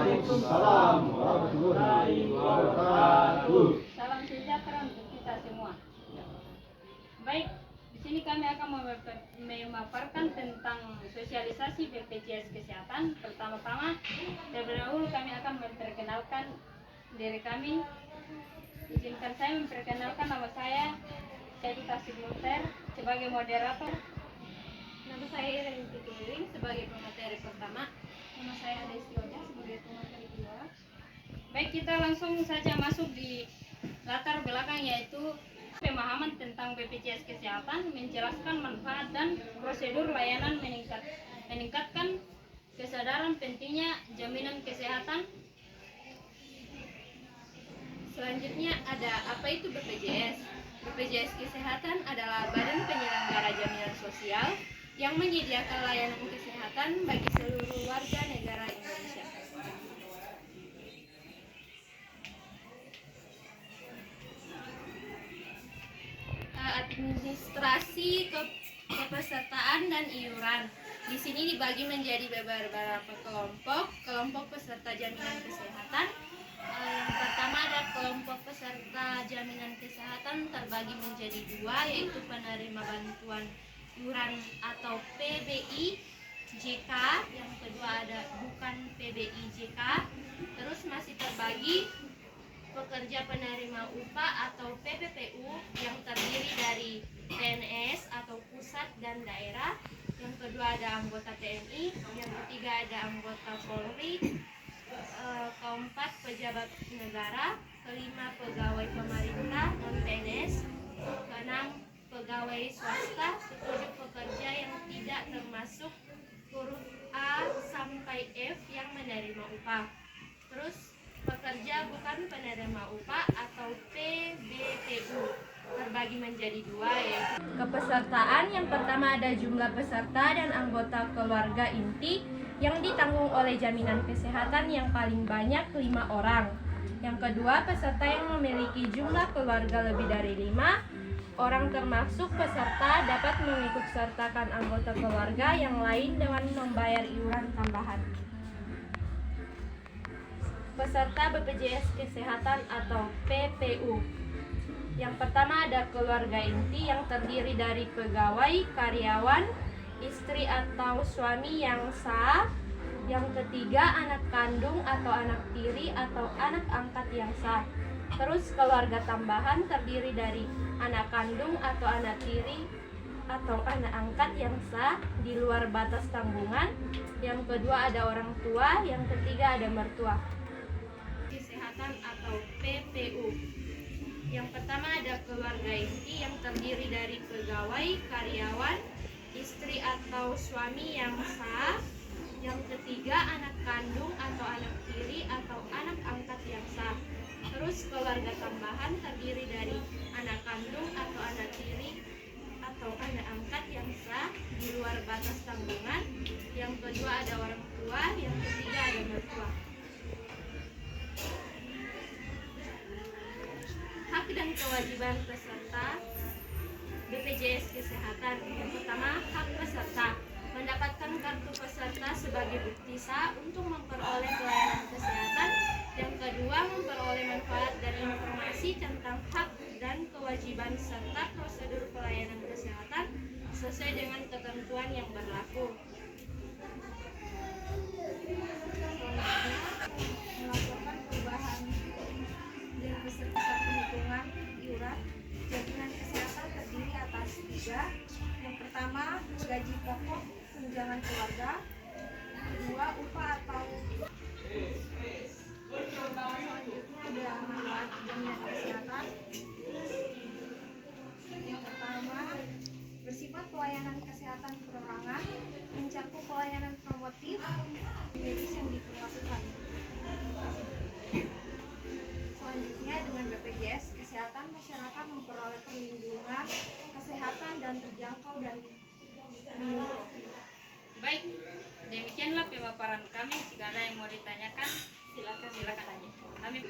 Waalaikumsalam warahmatullahi wabarakatuh. Salam sejahtera untuk kita semua. Baik, di sini kami akan memaparkan tentang sosialisasi BPJS Kesehatan. Pertama-tama, terlebih dahulu kami akan memperkenalkan diri kami. Izinkan saya memperkenalkan nama saya, yaitu Tasik Munter sebagai moderator. Nama saya Renity Keliling sebagai pemateri pertama. Nama saya Desti Oja sebagai pemateri kedua. Baik, kita langsung saja masuk di latar belakang, yaitu pemahaman tentang BPJS Kesehatan, menjelaskan manfaat dan prosedur layanan, meningkatkan kesadaran pentingnya jaminan kesehatan. Selanjutnya ada apa itu BPJS? BPJS Kesehatan adalah badan penyelenggara jaminan sosial yang menyediakan layanan kesehatan bagi seluruh warga negara Indonesia. Administrasi kepesertaan dan iuran. Di sini dibagi menjadi beberapa kelompok peserta jaminan kesehatan. Yang pertama ada kelompok peserta jaminan kesehatan terbagi menjadi dua, yaitu penerima bantuan iuran atau PBI JK. Yang kedua ada bukan PBI JK. Terus masih terbagi pekerja penerima upah atau PPPU yang terdiri dari PNS atau pusat dan daerah. Yang kedua ada anggota TNI. Yang ketiga ada anggota Polri. Keempat pejabat negara. Kelima pegawai pemerintah non PNS. Keenam pegawai swasta. Ketujuh pekerja yang tidak termasuk huruf A sampai F yang menerima upah. Terus pekerja bukan penerima upah atau PBPU terbagi menjadi dua, yaitu kepesertaan. Yang pertama ada jumlah peserta dan anggota keluarga inti yang ditanggung oleh jaminan kesehatan yang paling banyak 5 orang. Yang kedua, peserta yang memiliki jumlah keluarga lebih dari 5 orang, termasuk peserta dapat mengikutsertakan anggota keluarga yang lain dengan membayar iuran tambahan. Peserta BPJS Kesehatan atau PPU. Yang pertama ada keluarga inti yang terdiri dari pegawai, karyawan, istri atau suami yang sah. Yang ketiga anak kandung atau anak tiri atau anak angkat yang sah. Terus keluarga tambahan terdiri dari anak kandung atau anak tiri atau anak angkat yang sah di luar batas tanggungan. Yang kedua ada orang tua. Yang ketiga ada mertua. Kesehatan atau PPU. Yang pertama ada keluarga inti yang terdiri dari pegawai, karyawan, istri atau suami yang sah. Yang ketiga anak kandung atau anak tiri atau anak angkat yang sah. Terus keluarga tambahan terdiri dari anak kandung atau anak tiri atau anak angkat yang sah di luar batas tanggungan. Yang kedua ada orang tua. Yang ketiga ada mertua. Hak dan kewajiban peserta BPJS Kesehatan. Yang pertama, hak peserta mendapatkan kartu peserta sebagai bukti sah untuk memperoleh pelayanan kesehatan. Yang kedua, memperoleh manfaat dan informasi tentang hak dan kewajiban serta prosedur pelayanan kesehatan sesuai dengan ketentuan yang berlaku. Melaporkan perubahan dan peserta penghitungan iuran jaminan kesehatan terdiri atas 3. Yang pertama, gaji pokok tunjangan keluarga. Kedua, upah atau selanjutnya ada manfaat jaminan kesehatan. Yang pertama, bersifat pelayanan kesehatan perorangan, mencakup pelayanan promotif medis yang diperlakukan. Selanjutnya, dengan BPJS Kesehatan, masyarakat memperoleh perlindungan kesehatan dan terjangkau dan baik, demikianlah pemaparan kami. Jika ada yang mau ditanyakan, silakan aja. Kami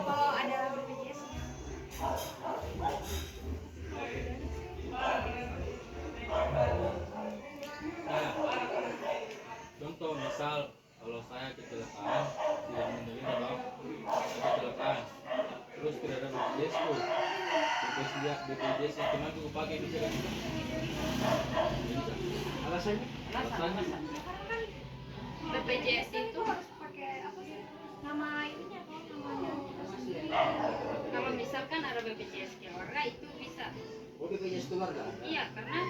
kalau ada BPJS contoh BPJS tuh. BPJS yang kemarin gue pakai bisa kan? Bisa. Alasannya? Alasannya? BPJS itu harus pakai apa sih? Nama ininya atau namanya? Kalau misalkan ada BPJS keluarga itu bisa. Oh, BPJS keluarga? Iya, karena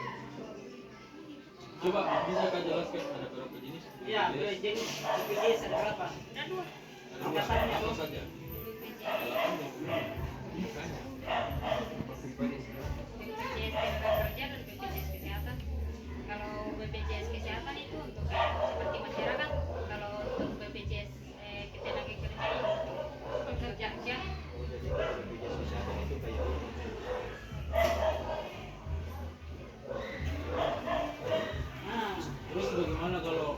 Coba bisa kau jelaskan ada berapa jenis? Iya, jenis BPJS ada berapa? ada dua. Ada dua. Apa saja? BPJS tenaga kerja dan BPJS kesehatan. Kalau BPJS kesehatan itu untuk seperti masyarakat. Kalau untuk BPJS ketenaga kerjaan untuk pekerja aja. BPJS kesehatan itu kayak Terus bagaimana kalau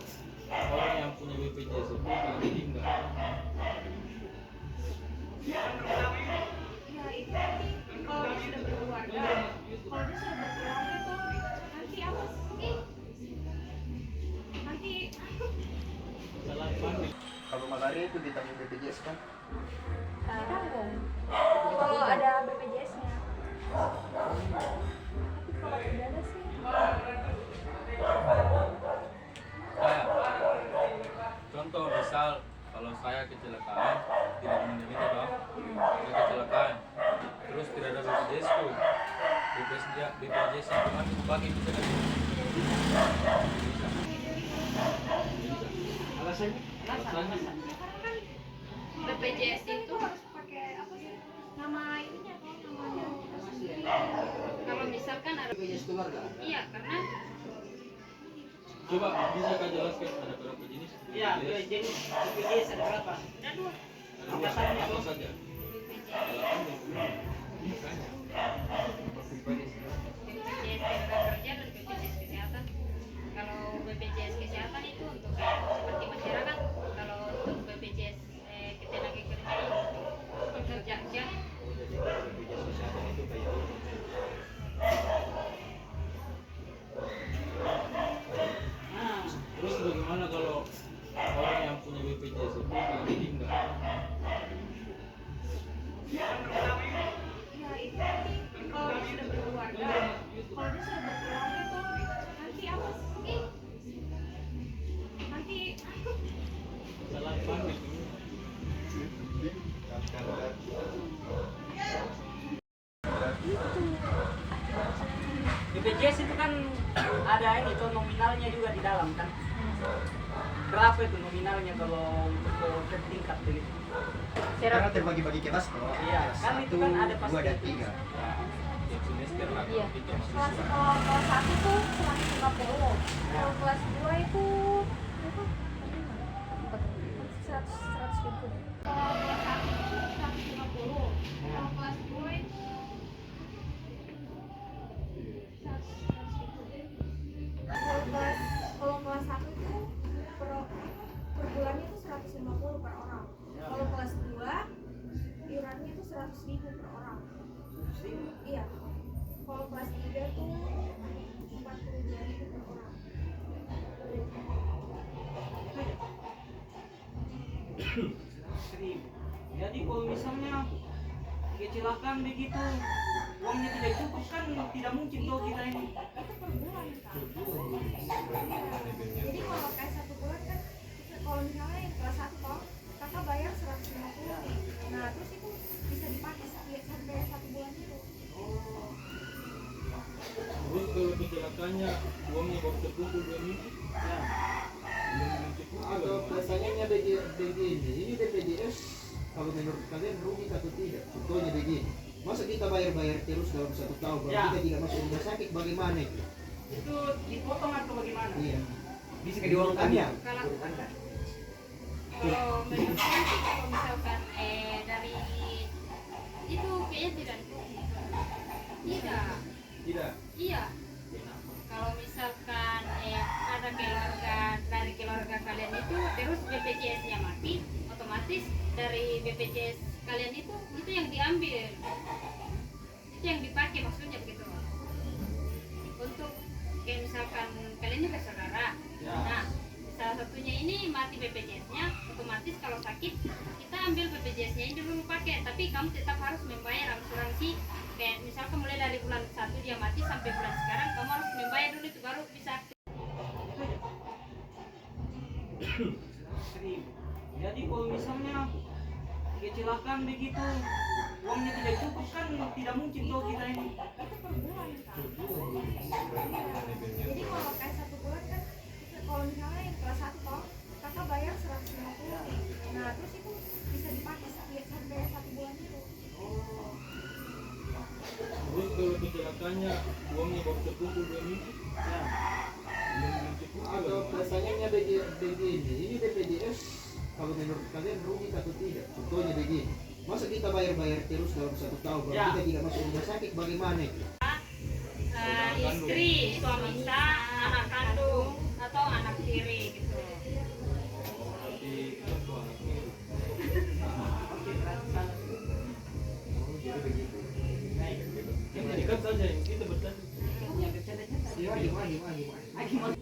orang yang punya BPJS itu kalau meninggal? Ya itu kalau dia sudah berkeluarga, kalau dia sudah berkeluarga itu nanti apa sih? Nanti Salah pandang. kalau malari itu ditanggung BPJS kan? ditanggung. Kalau ada BPJS-nya. Tapi kalau tidak ada sih. Kayak contoh misal kalau saya kecelakaan tidak menderita dong, saya kecelakaan terus tidak ada BPJS tuh, BPJS yang kemarin gue pakai bisa kan? Bisa. Alasannya? Alasannya? BPJS itu harus pakai apa sih? Nama ininya atau namanya? Kalau misalkan ada BPJS keluarga? iya, karena Coba bisa kau jelaskan ada berapa jenis? Iya, jenis BPJS ada berapa? ada dua. Ada dua. Apa saja? BPJS tenaga kerja dan BPJS kesehatan. Kalau BPJS kesehatan itu untuk seperti masyarakat. Kalau untuk BPJS ketenaga kerjaan untuk pekerja aja. BPJS kesehatan itu kayak Terus bagaimana kalau orang yang punya BPJS itu kalau meninggal? Ya itu kalau dia sudah berkeluarga, kalau dia sudah berkeluarga itu nanti apa sih? Nanti Salah pandang. BPJS itu kan ada ini tuh nominalnya juga di dalam kan. Berapa itu nominalnya kalau untuk tingkat ini? karena terbagi-bagi kelas toh. Iya, Kelas kan itu 1, kan ada pasti 2 dan 3. Tiap semester lah Iya. itu. kelas kalau kelas 1 tuh 150. Kalau kelas 2 itu 100 ribu. Kalau kelas 1 itu 150. Kalau kelas 2 itu 100 ribu. Kalau kelas 1 itu per bulannya itu 150 per orang. Kalau kelas 2 iurannya itu 100 ribu per orang. Iya. Kalau kelas 3 tuh 42 ribu per orang. Jadi kalau misalnya kecelakaan begitu uangnya tidak cukup kan tidak mungkin toh kita ini. Itu per bulan kan. Jadi kalau kayak 1 bulan kan kalau misalnya yang kelas 1 toh kakak bayar 150 nih. Nah terus itu bisa dipakai sampai 1 bulan itu. Terus kalau kecelakaannya uangnya baru terkumpul 2 minggu, belum mencukupi Atau bagaimana? pertanyaannya begini, ini BPJS kalau menurut kalian rugi atau tidak? Contohnya begini, masa kita bayar-bayar terus dalam 1 tahun, kalau Ya. kita tidak masuk rumah sakit bagaimana itu? Itu dipotong atau bagaimana? Iya. Bisa Diurutannya. Kalau kalau misalkan sih kalau misalkan dari itu kayaknya tidak tidak Tidak. iya kalau misalkan ada keluarga dari keluarga kalian itu terus BPJS-nya mati otomatis dari BPJS kalian itu yang diambil itu yang dipakai maksudnya begitu untuk kayak misalkan kalian ini bersaudara nah salah satunya ini mati BPJS-nya otomatis kalau sakit kita ambil BPJS-nya ini dulu pakai tapi kamu tetap harus membayar bulan 1 dia mati sampai bulan sekarang kamu harus membayar dulu itu baru bisa aktif. Jadi kalau misalnya kecelakaan begitu uangnya tidak cukup kan tidak mungkin tuh kita ini. Itu per bulan Kak. Jadi kalau kayak 1 bulan kan kalau misalnya yang kelas 1 toh kakak bayar 150. Nah terus itu bisa dipakai sampai 1 bulan itu. Terus kalau kecelakaannya uangnya baru terkumpul 2 minggu, Ya. belum cukup Atau pertanyaannya begini, ini BPJS kalau menurut kalian rugi atau tidak? Contohnya begini, masa kita bayar terus dalam 1 tahun, kalau Ya. kita tidak masuk rumah sakit bagaimana itu? Istri, suami sah, anak kandung atau anak tiri gitu. Tapi itu anaknya Oke, berarti salah. Oh, jadi begitu. Baik. yang dekat saja yang kita bertanya. Yang bercanda-canda. Gimana? Ah, gimana?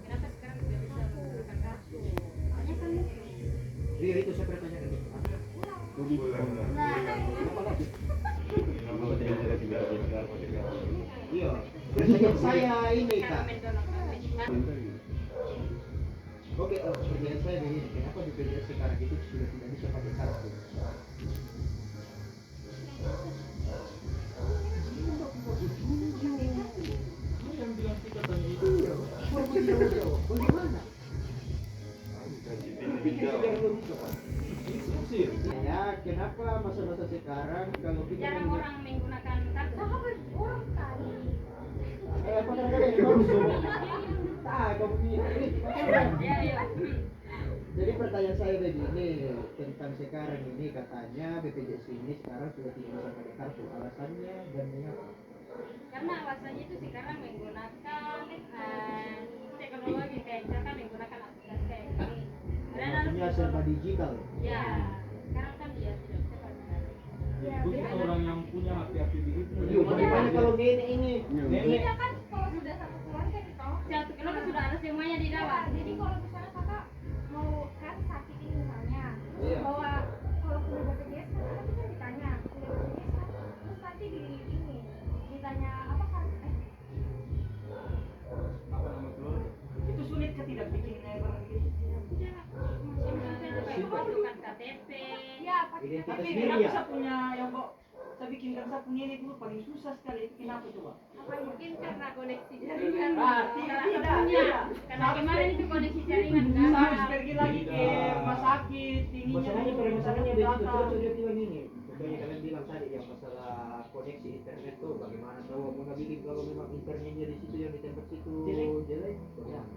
Kenapa sekarang tidak bisa menggunakan kartu? Soalnya kan Iya, itu saya pertanyakan itu. Iya. Pertanyaan saya ini Karena kak. mendorong Oke, pertanyaan saya begini, kenapa BPJS sekarang itu sudah tidak bisa pakai kartu? Yang bilang kita tanya itu. Iya, kenapa tidak mau jawab? Bagaimana? Instruksi. Ya, kenapa masa-masa sekarang kalau kita jarang orang menggunakan kartu. orang tadi. apa namanya bagus kamu ini Ya, ya. jadi pertanyaan saya begini tentang sekarang ini katanya BPJS ini sekarang sudah tidak bisa pakai kartu, alasannya dan mengapa? Karena alasannya itu sekarang menggunakan teknologi kayak misalkan menggunakan aplikasi kayak ini. Dan Maksudnya serba digital. ya, sekarang kan dia tidak bisa pakai kartu. Ya, Khusus orang yang punya HP begitu. Iya, bagaimana kalau nenek ini? Nenek beda kan kalau sudah 1 keluarga nih toh. Satu kenapa sudah ada semuanya di dalam? Jadi kalau misalnya kakak mau kan sakit ini misalnya, Iya. bahwa kalau punya BPJS kan nanti kan ditanya punya BPJS kan, terus nanti di ini ditanya apa kan? Apa nama keluarga? Itu sulit kan tidak bikin barang gitu. Bukan KTP. Ya pakai Identitas Tapi sendiri kenapa ya? saya punya yang kok saya bikinkan saya punya ini dulu paling susah sekali itu kenapa coba? Apa mungkin karena koneksi jaringan? Tidak, Salah satunya. Karena kemarin itu koneksi jaringan kan. Saya harus pergi lagi ke rumah sakit ininya Masalahnya dulu, permasalahannya saya begitu, datang. coba bilang ini. Contohnya kalian bilang tadi yang masalah koneksi internet tuh bagaimana tahu mau bikin kalau memang internetnya di situ yang di tempat situ jelek, bagaimana?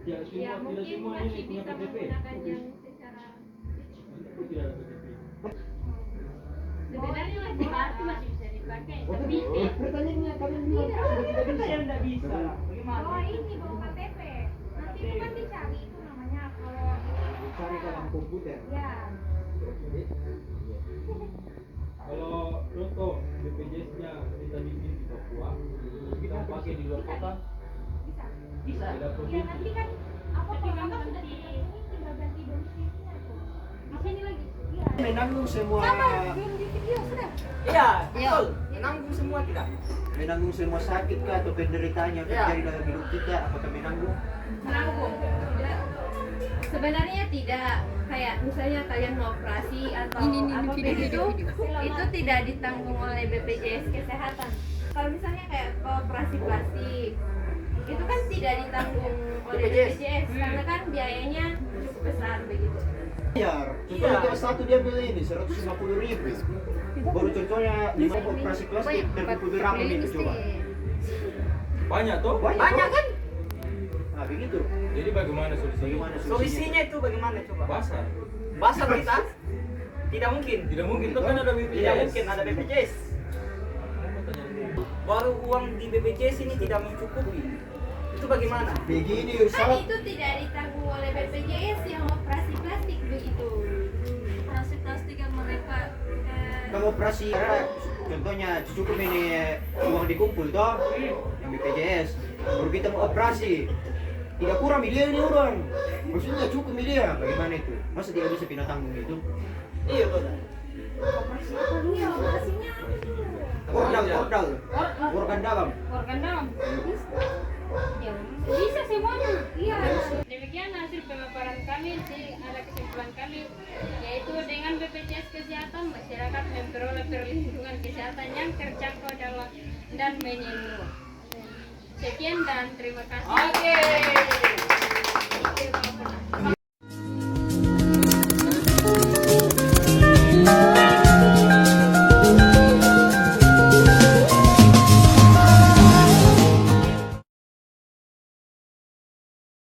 Ya, Ya semua tidak mungkin semua masih ini punya bisa KTP. menggunakan yang secara Itu tidak ada KTP. sebenarnya lagi kartu masih bisa dipakai. Oh, Tapi pertanyaannya kalian bilang sudah tidak Kita bisa. yang tidak bisa. Bagaimana? bawa ini bawa KTP. Nanti itu kan dicari itu namanya kalau Cari dalam komputer. ya Kalau contoh BPJS-nya kita bikin di Papua, kita pakai di luar kota, bisa. Bisa. tidak Ya provinsi. nanti kan apa Tapi kalau kan kakak sudah nanti- tinggal sini tinggal ganti domisilinya tuh. di sini lagi. Iya. Menanggung semua Belum di video sudah. Iya, betul. Menanggung semua tidak. menanggung semua sakit kah atau penderitaan yang Ya. terjadi dalam hidup kita apakah menanggung? Menanggung. Sebenarnya tidak, kayak misalnya kalian mau operasi atau apa begitu, itu tidak ditanggung oleh BPJS Kesehatan. Kalau misalnya kayak operasi plastik, itu kan tidak ditanggung oleh BPJS karena kan biayanya cukup besar begitu. Bayar. Contohnya kelas satu dia beli ini 150.000. Baru contohnya 5 operasi plastik terkumpul berapa itu coba? Banyak toh? Banyak kan? Nah begitu. Jadi bagaimana solusinya? Bagaimana Solusinya itu bagaimana coba? Pasar. Basar kita? Tidak mungkin. Tidak mungkin toh kan ada BPJS. Tidak mungkin ada BPJS. Kenapa tanya dulu? Baru uang di BPJS ini tidak mencukupi. Itu bagaimana? Begini Kan salah. itu tidak ditanggung oleh BPJS yang operasi plastik begitu. Operasi plastik yang mereka Kalau operasi contohnya cukup ini uang dikumpul toh yang BPJS. Baru kita mau operasi. Tidak kurang miliar ini orang. Maksudnya cukup miliar. Bagaimana itu? Masa tidak bisa pindah tanggung itu? Iya betul. Operasi apa? Iya operasinya. Oh, ordal, organ dalam. organ dalam ya bisa semuanya iya. Demikian hasil pemaparan kami, ada kesimpulan kami yaitu dengan BPJS Kesehatan masyarakat memperoleh perlindungan kesehatan yang terjangkau dan menyeluruh. Sekian dan terima kasih.